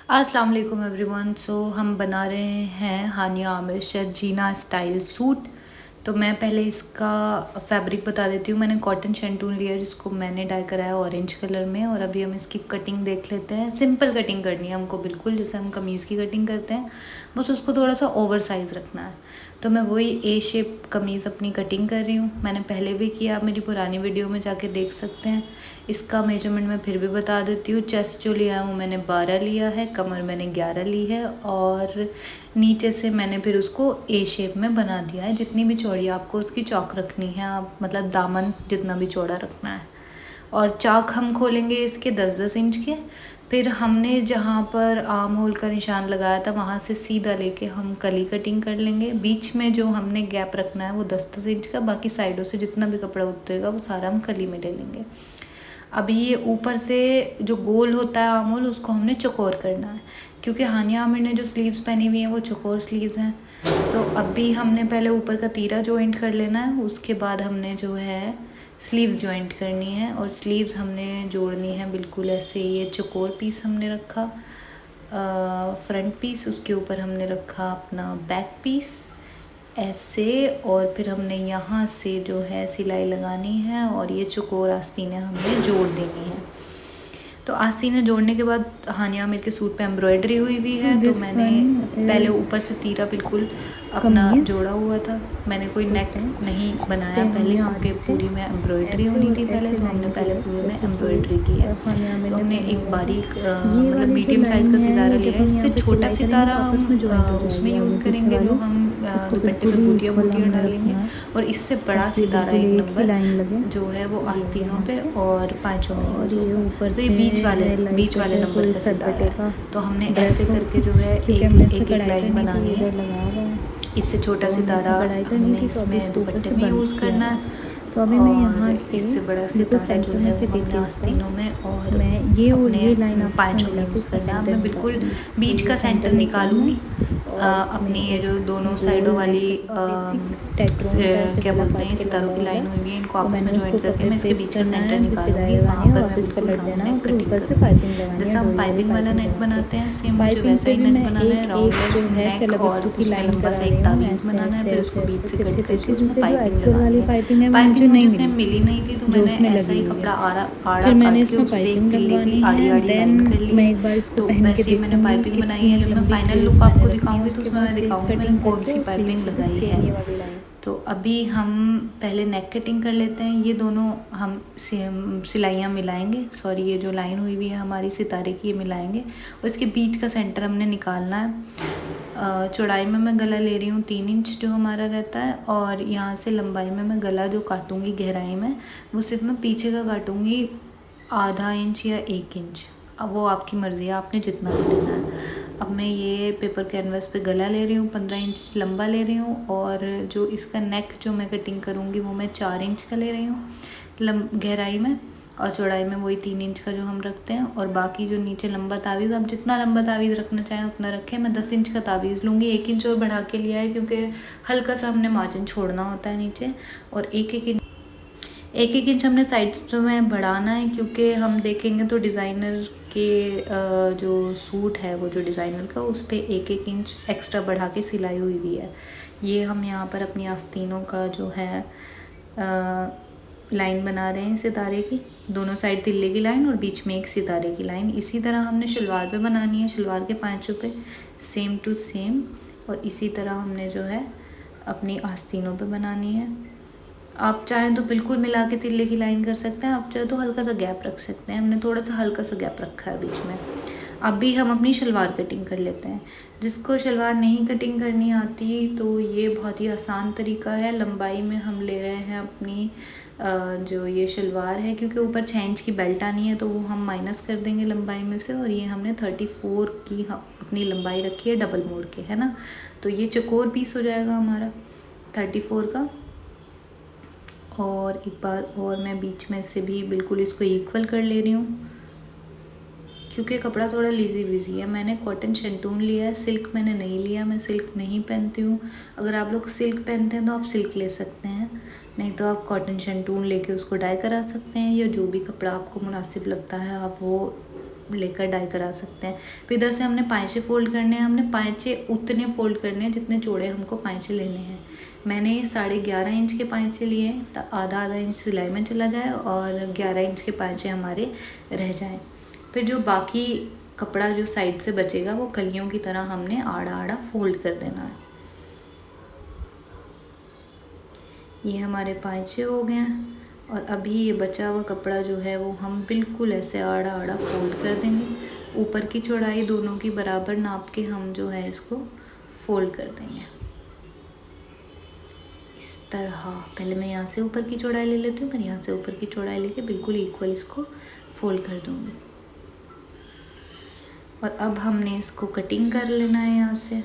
अस्सलाम वालेकुम एवरीवन। हम बना रहे हैं हानिया आमिर शर्जीना स्टाइल सूट। तो मैं पहले इसका फैब्रिक बता देती हूँ। मैंने कॉटन शैंटून लिया जिसको मैंने डाई कराया ऑरेंज कलर में। और अभी हम इसकी कटिंग देख लेते हैं। सिंपल कटिंग करनी है हमको, बिल्कुल जैसे हम कमीज़ की कटिंग करते हैं, बस उसको थोड़ा सा ओवर साइज़ रखना है। तो मैं वही ए शेप कमीज़ अपनी कटिंग कर रही हूँ। मैंने पहले भी किया, आप मेरी पुरानी वीडियो में जाके देख सकते हैं। इसका मेजरमेंट मैं फिर भी बता देती हूँ। चेस्ट जो लिया हूँ मैंने 12 लिया है, कमर मैंने 11 ली है, और नीचे से मैंने फिर उसको ए शेप में बना दिया है। जितनी भी चौड़ी आपको उसकी चौक रखनी है, आप मतलब दामन जितना भी चौड़ा रखना है। और चाक हम खोलेंगे इसके 10-10 इंच के। फिर हमने जहाँ पर आर्म होल का निशान लगाया था वहाँ से सीधा लेके हम कली कटिंग कर लेंगे। बीच में जो हमने गैप रखना है वो 10-10 इंच का, बाकी साइडों से जितना भी कपड़ा उतरेगा वो सारा हम कली में ले लेंगे। अभी ये ऊपर से जो गोल होता है आर्म होल, उसको हमने चौकोर करना है, क्योंकि हानिया आमिर ने जो स्लीव्स पहनी हुई हैं वो चौकोर स्लीव्स हैं। तो अभी हमने पहले ऊपर का तीरा जॉइंट कर लेना है, उसके बाद हमने जो है स्लीव्स जॉइंट करनी है। और स्लीव्स हमने जोड़नी है बिल्कुल ऐसे। ये चौकोर पीस हमने रखा फ्रंट पीस, उसके ऊपर हमने रखा अपना बैक पीस ऐसे। और फिर हमने यहाँ से जो है सिलाई लगानी है और ये चौकोर आस्तीनें हमने जोड़ देनी है। तो आस्तीनें जोड़ने के बाद हानिया आमिर के सूट पे एम्ब्रॉयडरी हुई हुई है। तो मैंने पहले ऊपर से तीरा बिल्कुल अपना जोड़ा हुआ था। मैंने कोई नेक नहीं बनाया पहले, क्योंकि पूरी में एम्ब्रॉयडरी होनी थी पहले। तो हमने पहले पूरे में एम्ब्रॉयडरी की है। तो हमने एक बारीक मतलब मीडियम साइज़ का सितारा लिया है। इससे छोटा सितारा हम उसमें यूज़ करेंगे जो हम दुपट्टे पे बूटियाँ बूटियाँ डालेंगे। और इससे बड़ा सितारा एक नंबर जो है वो आस्तीनों पे और पाँचों में यूज़ होगा। तो ये बीच वाले नंबर का सितारा है। तो हमने ऐसे करके जो है एक लाइन बनानी है। इससे छोटा सितारा हमने इसमें दुपट्टे में यूज़ करना है। तो अभी मैं यहाँ और इससे बड़ा सितारा जो है वो हमने आस्तीनों में और अपने पाँचों में यूज़ करना है। मैं बिल्कुल बीच का सेंटर निकालूंगी। अपनी ये जो दोनों साइडों वाली क्या बोलते हैं सितारों की लाइन हुई है, इनको आपस में ज्वाइन करके मैं इसके बीच का सेंटर निकालूंगी। वहाँ पर मैं बिल्कुल राउंड नेक कटिंग करूँगी। जैसे हम पाइपिंग वाला नेक बनाते हैं, सेम मुझे वैसा ही नेक बनाना है। राउंड नेक और उसमें लंबा सा एक तावीज़ बनाना है। फिर उसको बीच से कट करके उसमें पाइपिंग लगानी है। पाइपिंग मुझे सेम मिली नहीं थी, तो मैंने ऐसा ही कपड़ा आड़ा काट के उस पर एक तिल्ले की आड़ी लाइन कर ली है। तो वैसे ही मैंने पाइपिंग बनाई है। जब मैं फाइनल लुक आपको दिखाऊंगी तो उसमें मैं दिखाऊंगी मैंने कौन सी पाइपिंग लगाई है। तो अभी हम पहले नेक कटिंग कर लेते हैं। ये दोनों हम सिलाइयाँ मिलाएंगे, सॉरी ये जो लाइन हुई हुई है हमारी सितारे की ये मिलाएंगे। और इसके बीच का सेंटर हमने निकालना है। चौड़ाई में मैं गला ले रही हूँ 3 इंच जो हमारा रहता है। और यहाँ से लंबाई में मैं गला जो काटूँगी गहराई में, वो सिर्फ मैं पीछे का काटूँगी आधा इंच या 1 इंच। अब वो आपकी मर्ज़ी है, आपने जितना भी लेना है। अब मैं ये पेपर कैनवास पे गला ले रही हूँ, 15 इंच लंबा ले रही हूँ। और जो इसका नेक जो मैं कटिंग करूँगी वो मैं 4 इंच का ले रही हूँ गहराई में। और चौड़ाई में वही 3 इंच का जो हम रखते हैं। और बाकी जो नीचे लंबा तावीज़, आप जितना लंबा तावीज़ रखना चाहें उतना रखें। मैं 10 इंच का तावीज़ लूँगी, 1 इंच और बढ़ा के लिया है क्योंकि हल्का सा हमने मार्जिन छोड़ना होता है नीचे। और एक एक इंच हमने साइड्स में बढ़ाना है, क्योंकि हम देखेंगे तो डिज़ाइनर के जो सूट है वो जो डिज़ाइनर का, उस पर एक इंच एक्स्ट्रा बढ़ा के सिलाई हुई भी है। ये हम यहाँ पर अपनी आस्तीनों का जो है लाइन बना रहे हैं सितारे की, दोनों साइड तिल्ले की लाइन और बीच में एक सितारे की लाइन। इसी तरह हमने शलवार पे बनानी है, शलवार के पाँचों पे सेम टू सेम। और इसी तरह हमने जो है अपनी आस्तीनों पे बनानी है। आप चाहें तो बिल्कुल मिला के तिल्ले की लाइन कर सकते हैं, आप चाहे तो हल्का सा गैप रख सकते हैं। हमने थोड़ा सा हल्का सा गैप रखा है बीच में। अभी हम अपनी शलवार कटिंग कर लेते हैं। जिसको शलवार नहीं कटिंग करनी आती तो ये बहुत ही आसान तरीका है। लंबाई में हम ले रहे हैं अपनी जो ये शलवार है, क्योंकि ऊपर 6 इंच की बेल्ट आनी है तो वो हम माइनस कर देंगे लंबाई में से। और ये हमने 34 की अपनी लंबाई रखी है डबल मोड़ के, है ना। तो ये चौकोर पीस हो जाएगा हमारा 34 का। और एक बार और मैं बीच में से भी बिल्कुल इसको इक्वल कर ले रही हूँ, क्योंकि कपड़ा थोड़ा लीजी बिजी है। मैंने कॉटन शैंटून लिया है, सिल्क मैंने नहीं लिया, मैं सिल्क नहीं पहनती हूँ। अगर आप लोग सिल्क पहनते हैं तो आप सिल्क ले सकते हैं, नहीं तो आप कॉटन शैंटून लेके उसको डाई करा सकते हैं, या जो भी कपड़ा आपको मुनासिब लगता है आप वो लेकर डाई करा सकते हैं। फिर इधर से हमने पाँचे फ़ोल्ड करने हैं। हमने पाँचे उतने फ़ोल्ड करने हैं जितने चौड़े हमको पाँचे लेने हैं। मैंने 11.5 इंच के पाँचे लिए हैं, तो आधा इंच सिलाई में चला जाए और 11 इंच के पाँचे हमारे रह जाएं। फिर जो बाकी कपड़ा जो साइड से बचेगा वो कलियों की तरह हमने आड़ा आड़ा फोल्ड कर देना है। ये हमारे पाँचे हो गए हैं और अभी ये बचा हुआ कपड़ा जो है वो हम बिल्कुल ऐसे आड़ा आड़ा फोल्ड कर देंगे। ऊपर की चौड़ाई दोनों की बराबर नाप के हम जो है इसको फोल्ड कर देंगे इस तरह। पहले मैं यहाँ से ऊपर की चौड़ाई ले लेती हूँ, फिर यहाँ से ऊपर की चौड़ाई लेके बिल्कुल इक्वल इसको फोल्ड कर दूँगी। और अब हमने इसको कटिंग कर लेना है यहाँ से।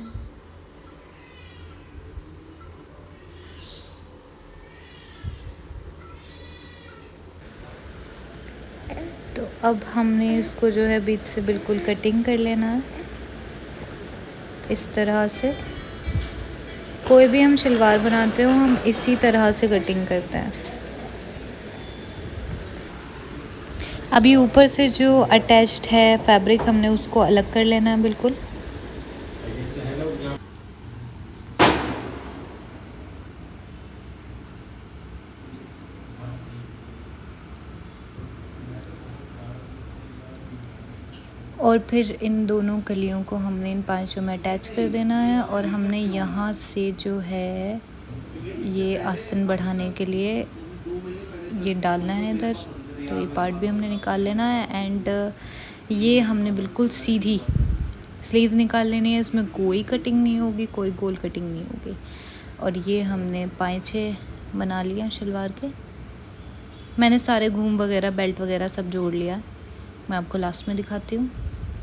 तो अब हमने इसको जो है बीच से बिल्कुल कटिंग कर लेना है इस तरह से। कोई भी हम शलवार बनाते हो हम इसी तरह से कटिंग करते हैं। अभी ऊपर से जो अटैच्ड है फैब्रिक हमने उसको अलग कर लेना है बिल्कुल। और फिर इन दोनों कलियों को हमने इन पाँचों में अटैच कर देना है। और हमने यहाँ से जो है ये आसन बढ़ाने के लिए ये डालना है इधर, तो ये पार्ट भी हमने निकाल लेना है। एंड ये हमने बिल्कुल सीधी स्लीव निकाल लेनी है, इसमें कोई कटिंग नहीं होगी, कोई गोल कटिंग नहीं होगी। और ये हमने पाँचे बना लिया शलवार के। मैंने सारे घूम वगैरह बेल्ट वगैरह सब जोड़ लिया, मैं आपको लास्ट में दिखाती हूँ।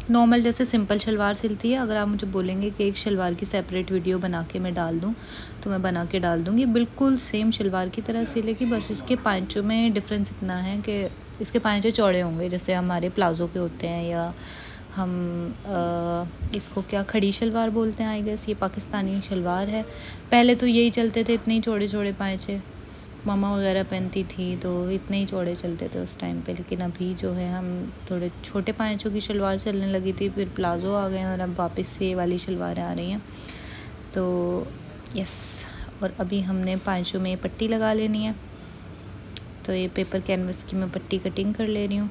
नॉर्मल जैसे सिंपल शलवार सिलती है। अगर आप मुझे बोलेंगे कि एक शलवार की सेपरेट वीडियो बना के मैं डाल दूँ तो मैं बना के डाल दूँगी। बिल्कुल सेम शलवार की तरह सिलेगी, बस इसके पाँचों में डिफरेंस इतना है कि इसके पाँचे चौड़े होंगे जैसे हमारे प्लाज़ो के होते हैं, या हम इसको क्या खड़ी शलवार बोलते हैं आई गेस। ये पाकिस्तानी शलवार है। पहले तो यही चलते थे, इतने ही छोटे छोटे पाँचे मामा वगैरह पहनती थी तो इतने ही चौड़े चलते थे उस टाइम पे। लेकिन अभी जो है हम थोड़े छोटे पाँचों की शलवार चलने लगी थी, फिर प्लाज़ो आ गए और अब वापस से ये वाली शलवारें आ रही हैं। तो यस, और अभी हमने पाँचों में पट्टी लगा लेनी है। तो ये पेपर कैनवस की मैं पट्टी कटिंग कर ले रही हूँ।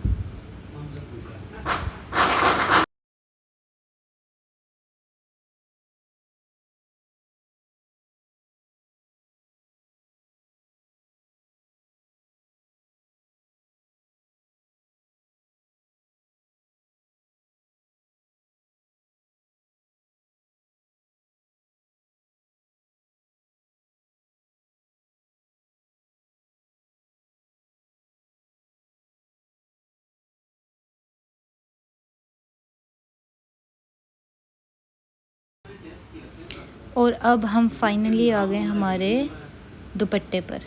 और अब हम फाइनली आ गए हमारे दुपट्टे पर,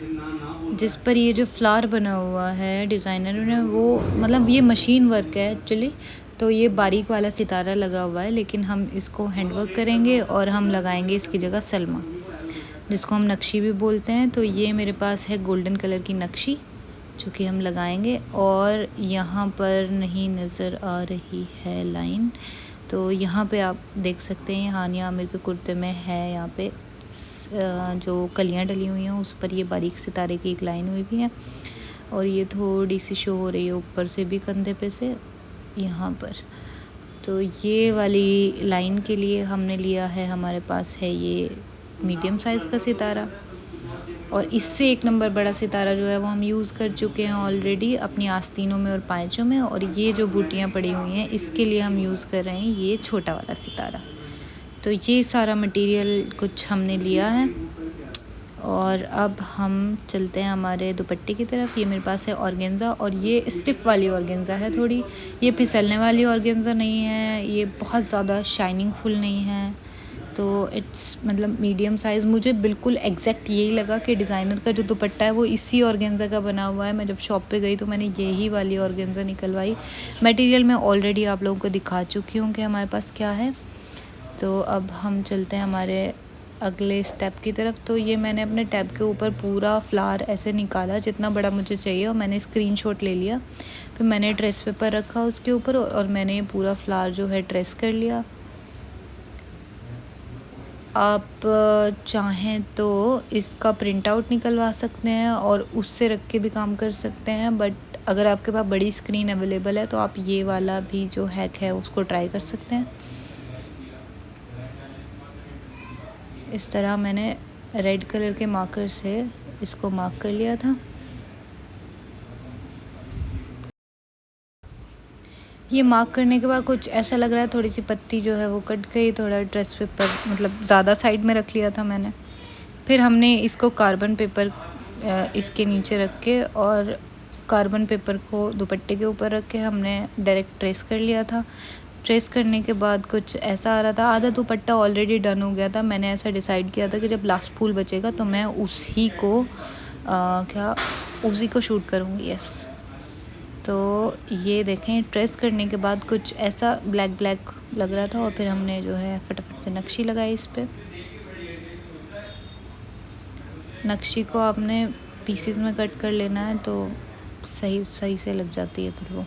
जिस पर ये जो फ्लावर बना हुआ है डिज़ाइनर ने वो मतलब ये मशीन वर्क है एक्चुअली। तो ये बारीक वाला सितारा लगा हुआ है, लेकिन हम इसको हैंडवर्क करेंगे और हम लगाएंगे इसकी जगह सलमा, जिसको हम नक्शी भी बोलते हैं। तो ये मेरे पास है गोल्डन कलर की नक्शी जो कि हम लगाएंगे। और यहाँ पर नहीं नज़र आ रही है लाइन, तो यहाँ पे आप देख सकते हैं हानिया आमिर के कुर्ते में है यहाँ पे जो कलियाँ डली हुई हैं उस पर ये बारीक सितारे की एक लाइन हुई भी है। और ये थोड़ी सी शो हो रही है ऊपर से भी कंधे पे से यहाँ पर। तो ये वाली लाइन के लिए हमने लिया है, हमारे पास है ये मीडियम साइज़ का सितारा। और इससे एक नंबर बड़ा सितारा जो है वो हम यूज़ कर चुके हैं ऑलरेडी अपनी आस्तीनों में और पाँचों में। और ये जो बूटियाँ पड़ी हुई हैं इसके लिए हम यूज़ कर रहे हैं ये छोटा वाला सितारा। तो ये सारा मटेरियल कुछ हमने लिया है। और अब हम चलते हैं हमारे दुपट्टे की तरफ। ये मेरे पास है ऑर्गेन्ज़ा, और ये स्टिफ़ वाली ऑर्गेन्ज़ा है थोड़ी, ये फिसलने वाली ऑर्गेन्ज़ा नहीं है, ये बहुत ज़्यादा शाइनिंग फुल नहीं है। तो इट्स मतलब मीडियम साइज़। मुझे बिल्कुल एग्जैक्ट यही लगा कि डिज़ाइनर का जो दुपट्टा है वो इसी ऑर्गेन्ज़ा का बना हुआ है। मैं जब शॉप पे गई तो मैंने यही वाली ऑर्गेन्ज़ा निकलवाई। मटेरियल मैं ऑलरेडी आप लोगों को दिखा चुकी हूँ कि हमारे पास क्या है। तो अब हम चलते हैं हमारे अगले स्टेप की तरफ। तो ये मैंने अपने टैब के ऊपर पूरा फ्लावर ऐसे निकाला जितना बड़ा मुझे चाहिए, और मैंने स्क्रीनशॉट ले लिया। फिर मैंने ट्रेस पेपर रखा उसके ऊपर और मैंने ये पूरा फ्लावर जो है ट्रेस कर लिया। आप चाहें तो इसका प्रिंट आउट निकलवा सकते हैं और उससे रख के भी काम कर सकते हैं, बट अगर आपके पास बड़ी स्क्रीन अवेलेबल है तो आप ये वाला भी जो हैक है उसको ट्राई कर सकते हैं। इस तरह मैंने रेड कलर के मार्कर से इसको मार्क कर लिया था। ये मार्क करने के बाद कुछ ऐसा लग रहा है, थोड़ी सी पत्ती जो है वो कट गई, थोड़ा ड्रेस पेपर मतलब ज़्यादा साइड में रख लिया था मैंने। फिर हमने इसको कार्बन पेपर इसके नीचे रख के और कार्बन पेपर को दुपट्टे के ऊपर रख के हमने डायरेक्ट ट्रेस कर लिया था। ट्रेस करने के बाद कुछ ऐसा आ रहा था, आधा दुपट्टा ऑलरेडी डन हो गया था। मैंने ऐसा डिसाइड किया था कि जब लास्ट फूल बचेगा तो मैं उसी को शूट करूँगी। यस, तो ये देखें ट्रेस करने के बाद कुछ ऐसा ब्लैक ब्लैक लग रहा था और फिर हमने जो है फटाफट से नक्शी लगाई इस पर। नक्शी को आपने पीसेस में कट कर लेना है तो सही से लग जाती है फिर वो।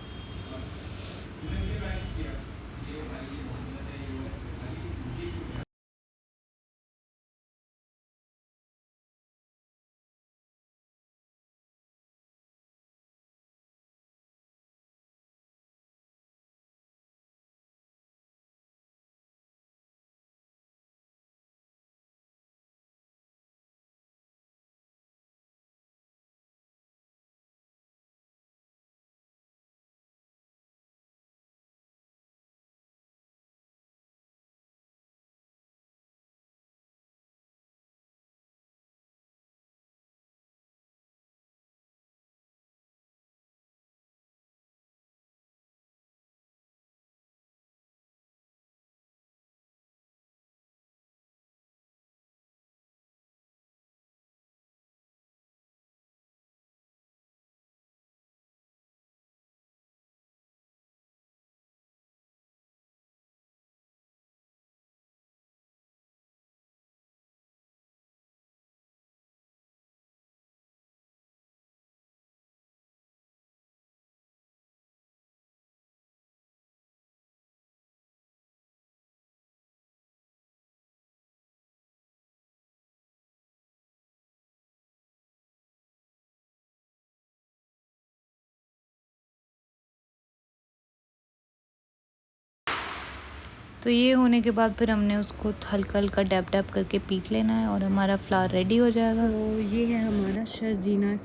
तो ये होने के बाद फिर हमने उसको हल्का हल्का डैप डैप करके पीट लेना है और हमारा फ्लावर रेडी हो जाएगा। तो ये है हमारा शर्जीना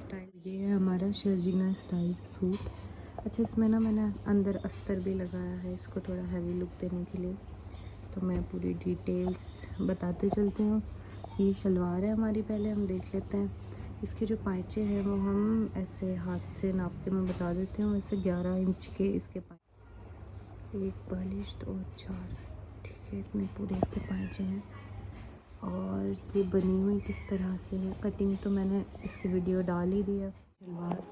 स्टाइल सूट। अच्छा, इसमें ना मैंने अंदर अस्तर भी लगाया है इसको थोड़ा हैवी लुक देने के लिए। तो मैं पूरी डिटेल्स बताते चलती हूँ। ये शलवार है हमारी, पहले हम देख लेते हैं। इसके जो पाइचे हैं वो हम ऐसे हाथ से नाप के मैं बता देती हूँ। वैसे 11 इंच के इसके एक बलिश्त और 4, ठीक है, इतने पूरे इसके पाइचे हैं। और ये बनी हुई किस तरह से है, कटिंग तो मैंने इसकी वीडियो डाल ही दी है। शलवार,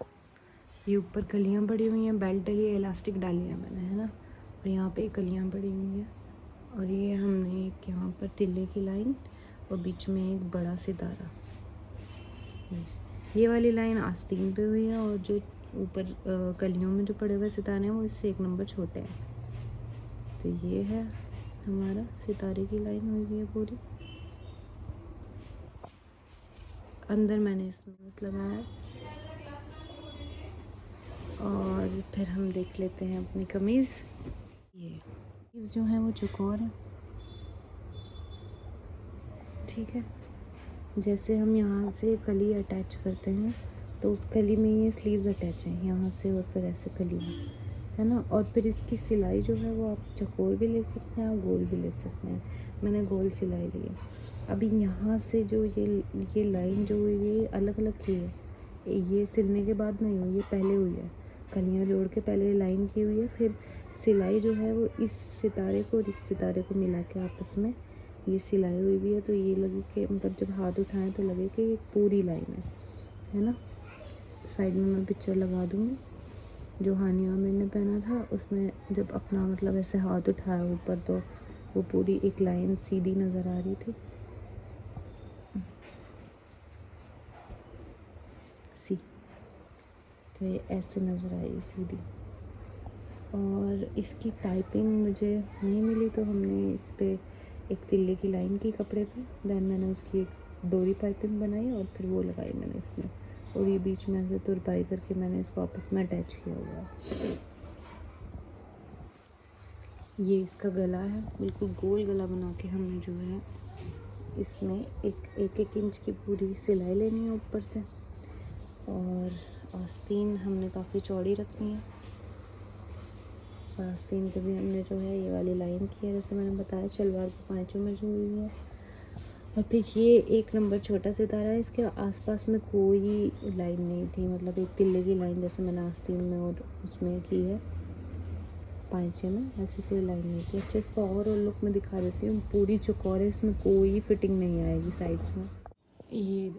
ये ऊपर कलियाँ पड़ी हुई हैं, बेल्ट डली है, इलास्टिक डाली है मैंने, है ना। और यहाँ पे कलियाँ पड़ी हुई हैं और ये हमने एक यहाँ पर तिल्ले की लाइन और बीच में एक बड़ा सितारा। ये वाली लाइन आस्तीन पे हुई है और जो ऊपर कलियों में जो पड़े हुए सितारे हैं वो इससे 1 नंबर छोटे हैं। तो ये है हमारा सितारे की लाइन हुई हुई है पूरी। अंदर मैंने इसमें बस लगाया और फिर हम देख लेते हैं अपनी कमीज़। ये जो है वो चौकोर है, ठीक है। जैसे हम यहाँ से कली अटैच करते हैं तो उस कली में ये स्लीव्स अटैच हैं यहाँ से और फिर ऐसे कली में, है ना। और फिर इसकी सिलाई जो है वो आप चौकोर भी ले सकते हैं और गोल भी ले सकते हैं। मैंने गोल सिलाई ली है। अभी यहाँ से जो ये लाइन जो हुई है ये अलग अलग की है, ये सिलने के बाद नहीं हुई, ये पहले हुई है। कलियाँ जोड़ के पहले लाइन की हुई है, फिर सिलाई जो है वो इस सितारे को और इस सितारे को मिला के आपस में ये सिलाई हुई भी है। तो ये लगे कि मतलब जब हाथ उठाएं तो लगे कि एक पूरी लाइन है ना। साइड में मैं पिक्चर लगा दूँगी। जो हानिया आमिर ने पहना था उसने जब अपना मतलब ऐसे हाथ उठाया ऊपर तो वो पूरी एक लाइन सीधी नज़र आ रही थी। सी तो ये ऐसे नज़र आई सीधी। और इसकी पाइपिंग मुझे नहीं मिली तो हमने इस पर एक तिल्ले की लाइन की कपड़े पे, देन मैंने उसकी एक डोरी पाइपिंग बनाई और फिर वो लगाई मैंने इसमें, और ये बीच में से तुरपाई करके मैंने इसको आपस में अटैच किया हुआ है। ये इसका गला है, बिल्कुल गोल गला बना के हमने जो है इसमें एक इंच की पूरी सिलाई लेनी है ऊपर से, और आस्तीन हमने काफ़ी चौड़ी रखनी है, और आस्तीन पे भी हमने जो है ये वाली लाइन की है, जैसे मैंने बताया शलवार को पाँचों में जो हुई है। और फिर ये 1 नंबर छोटा सितारा है, इसके आसपास में कोई लाइन नहीं थी, मतलब एक तिल्ले की लाइन जैसे मैंने आस्तीन में और उसमें की है पाँचे में, ऐसी कोई लाइन नहीं थी। अच्छा, इसका ओवरऑल लुक मैं दिखा देती हूँ। पूरी चौकोर है, इसमें कोई फिटिंग नहीं आएगी साइड्स में। ये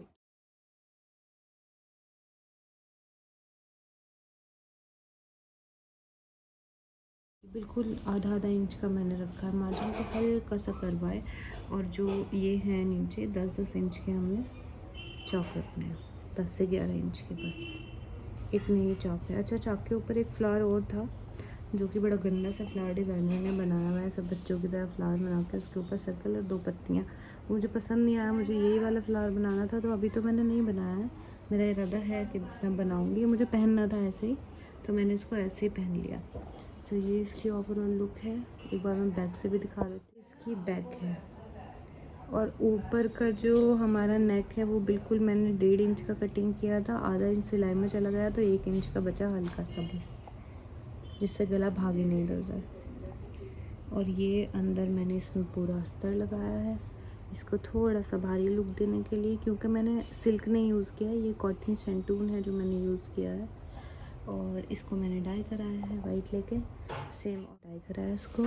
बिल्कुल आधा आधा इंच का मैंने रखा है, मार्जिन को हल्का सा करवाए, और जो ये है नीचे 10-10 इंच के हमने चौक रखने हैं, 10 से 11 इंच के, बस इतने ही चौक है। अच्छा, चौक के ऊपर एक फ्लावर और था जो कि बड़ा गंदा सा फ्लावर डिज़ाइनर ने बनाया हुआ है, सब बच्चों की तरह फ्लावर बना के उसके ऊपर सर्कल और 2 पत्तियाँ। मुझे पसंद नहीं आया, मुझे यही वाला फ्लावर बनाना था, तो अभी तो मैंने नहीं बनाया है, मेरा इरादा है कि मैं बनाऊँगी। मुझे पहनना था ऐसे ही, तो मैंने इसको ऐसे ही पहन लिया। तो ये इसकी ओवरऑल लुक है। एक बार मैं बैक से भी दिखा देती हूँ। इसकी बैक है, और ऊपर का जो हमारा नेक है वो बिल्कुल मैंने 1.5 इंच का कटिंग किया था, आधा इंच सिलाई में चला गया तो 1 इंच का बचा हल्का सा बस, जिससे गला भागे नहीं इधर उधर। और ये अंदर मैंने इसमें पूरा अस्तर लगाया है, इसको थोड़ा सा भारी लुक देने के लिए, क्योंकि मैंने सिल्क नहीं यूज़ किया है, ये कॉटन शेंटून है जो मैंने यूज़ किया है। और इसको मैंने डाई कराया है वाइट लेके, सेम डाई कराया इसको।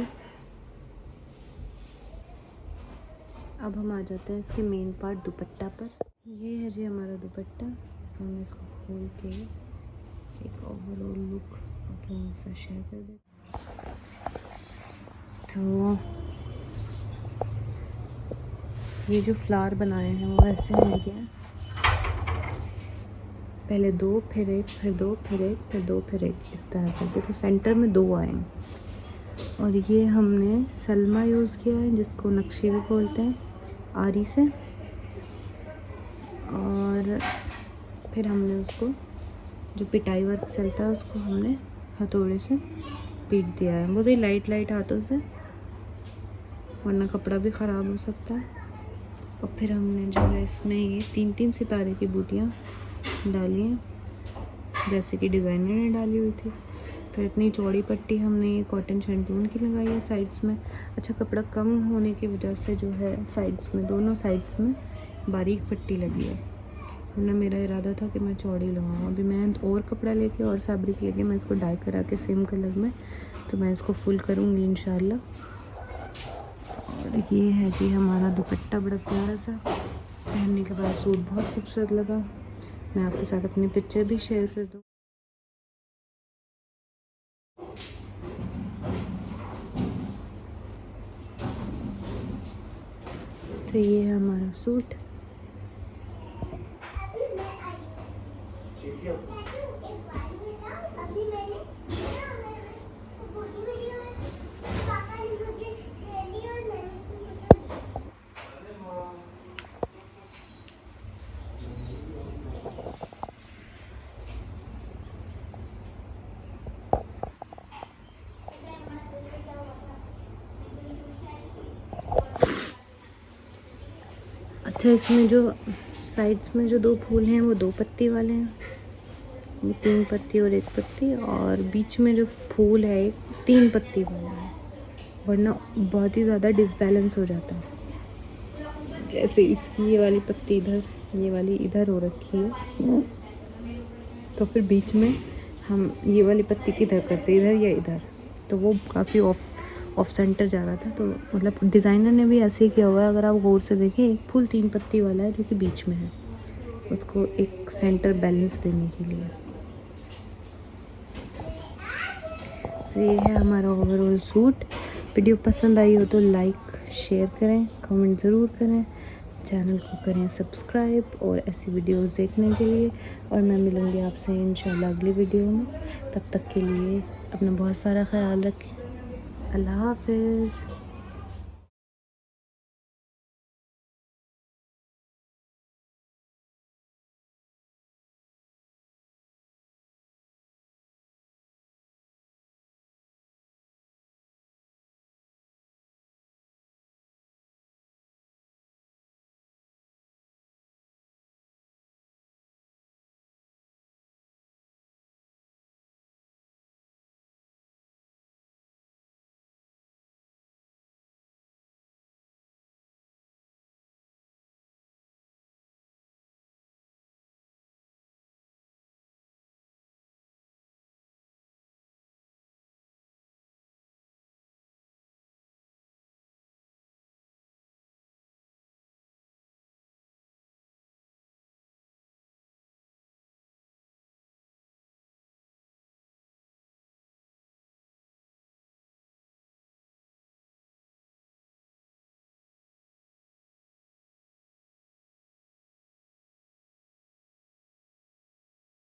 अब हम आ जाते हैं इसके मेन पार्ट दुपट्टा पर। ये है जी हमारा दुपट्टा, और मैं इसको खोल के एक ओवरऑल लुक आप लोगों के साथ शेयर कर देती हूँ। तो ये जो फ्लावर बनाए हैं वो ऐसे हैं क्या, पहले 2 फिर 1 फिर 2 फिर 1 फिर 2 फिर 1, इस तरह करके, तो सेंटर में 2 आए हैं। और ये हमने सलमा यूज़ किया है, जिसको नक्शे भी बोलते हैं, आरी से, और फिर हमने उसको जो पिटाई वर्क चलता है उसको हमने हथौड़े से पीट दिया है, बहुत ही लाइट हाथों से, वरना कपड़ा भी ख़राब हो सकता है। और फिर हमने जो है इसमें ये 3-3 सितारे की बूटियाँ डाली हैं, जैसे कि डिज़ाइनर ने डाली हुई थी। फिर इतनी चौड़ी पट्टी हमने ये कॉटन शेंटून की लगाई है साइड्स में। अच्छा, कपड़ा कम होने की वजह से जो है साइड्स में, दोनों साइड्स में बारीक पट्टी लगी है, वरना मेरा इरादा था कि मैं चौड़ी लगाऊँ। अभी मैं और कपड़ा लेके और फैब्रिक लेके मैं इसको डाई करा के सेम कलर में, तो मैं इसको फुल करूँगी इंशाल्लाह। और ये है जी हमारा दुपट्टा, बड़ा प्यारा सा, पहनने के बाद सूट बहुत खूबसूरत लगा। मैं आपके साथ अपनी पिक्चर भी शेयर कर दूँ। तो ये है हमारा सूट। अच्छा, इसमें जो साइड्स में जो 2 फूल हैं वो 2 पत्ती वाले हैं, ये 3 पत्ती और 1 पत्ती, और बीच में जो फूल है एक 3 पत्ती वाला है, वरना बहुत ही ज़्यादा डिसबैलेंस हो जाता है। जैसे इसकी ये वाली पत्ती इधर, ये वाली इधर हो रखी है, तो फिर बीच में हम ये वाली पत्ती किधर करते, इधर या इधर, तो वो काफ़ी ऑफ सेंटर जा रहा था। तो मतलब डिज़ाइनर ने भी ऐसे ही किया हुआ है, अगर आप गौर से देखें, एक फूल 3 पत्ती वाला है जो कि बीच में है, उसको एक सेंटर बैलेंस देने के लिए। तो ये है हमारा ओवरऑल सूट। वीडियो पसंद आई हो तो लाइक शेयर करें, कमेंट ज़रूर करें, चैनल को करें सब्सक्राइब और ऐसी वीडियोस देखने के लिए। और मैं मिलूँगी आपसे इंशाल्लाह अगली वीडियो में, तब तक के लिए अपना बहुत सारा ख्याल रखें। अल्लाह हाफिज़।